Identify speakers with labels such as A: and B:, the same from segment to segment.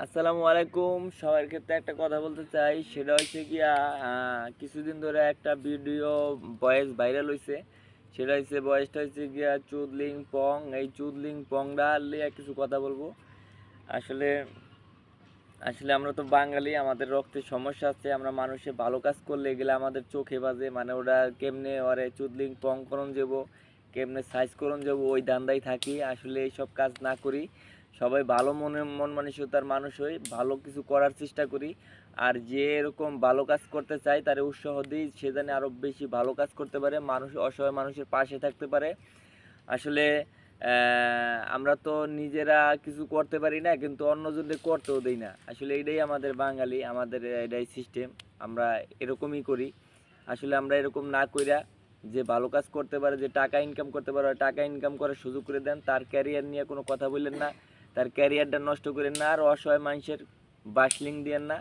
A: আসসালামু আলাইকুম। সবার ক্ষেত্রে একটা কথা বলতে চাই, সেটা হচ্ছে গিয়া কিছুদিন ধরে একটা ভিডিও ভয়েস ভাইরাল হইছে। সেটা হচ্ছে ভয়েসটা হচ্ছে গিয়া চুদলিং পং। এই চুদলিং পংডা লিয়ে কিছু কথা বলবো। আসলে আসলে আমরা তো বাঙালি, আমাদের রক্তে সমস্যা আছে। আমরা মানুষে ভালো কাজ করলে এগুলো আমাদের চোখে বাজে, মানে ওরা কেমনে ওরে চুদলিং পং করণ যাব, কেমনে সাইজ করণ যাব, ওই ধান্দায় থাকি। আসলে এইসব কাজ না করি, সবাই ভালো মন মানসিকতার মানুষ হই, ভালো কিছু করার চেষ্টা করি। আর যে এরকম ভালো কাজ করতে চায় তারে উৎসাহ দিই, সে যেন আরও বেশি ভালো কাজ করতে পারে, মানুষ অসহায় মানুষের পাশে থাকতে পারে। আসলে আমরা তো নিজেরা কিছু করতে পারি না, কিন্তু অন্যজনদের করতেও দেই না। আসলে এটাই আমাদের বাঙালি, আমাদের এটাই সিস্টেম। আমরা এরকমই করি। আসলে আমরা এরকম না কইরা যে ভালো কাজ করতে পারে, যে টাকা ইনকাম করতে পারে, টাকা ইনকাম করার সুযোগ করে দেন। তার ক্যারিয়ার নিয়ে কোনো কথা বললেন না, তার ক্যারিয়ারটা নষ্ট করেন না। আর অসহায় মানুষের বাসলিং দিয়েন না।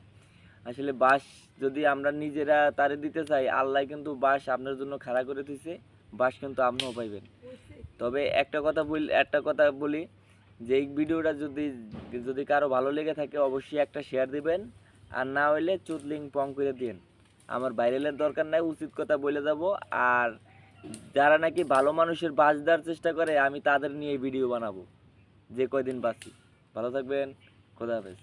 A: আসলে বাস যদি আমরা নিজেরা তারে দিতে চাই, আল্লাহ কিন্তু বাস আপনার জন্য খাড়া করে দিছে, বাস কিন্তু আপনিও পাইবেন। তবে একটা কথা বলি যে এই ভিডিওটা যদি যদি কারো ভালো লেগে থাকে অবশ্যই একটা শেয়ার দিবেন, আর না হইলে চুদলিং পং করে দিন। আমার ভাইরালের দরকার নাই, উচিত কথা বলে যাব। আর যারা নাকি ভালো মানুষের বাস দেওয়ার চেষ্টা করে, আমি তাদের নিয়ে ভিডিও বানাবো যে কয়দিন বাঁচি। ভালো থাকবেন, খোদা হাফেজ।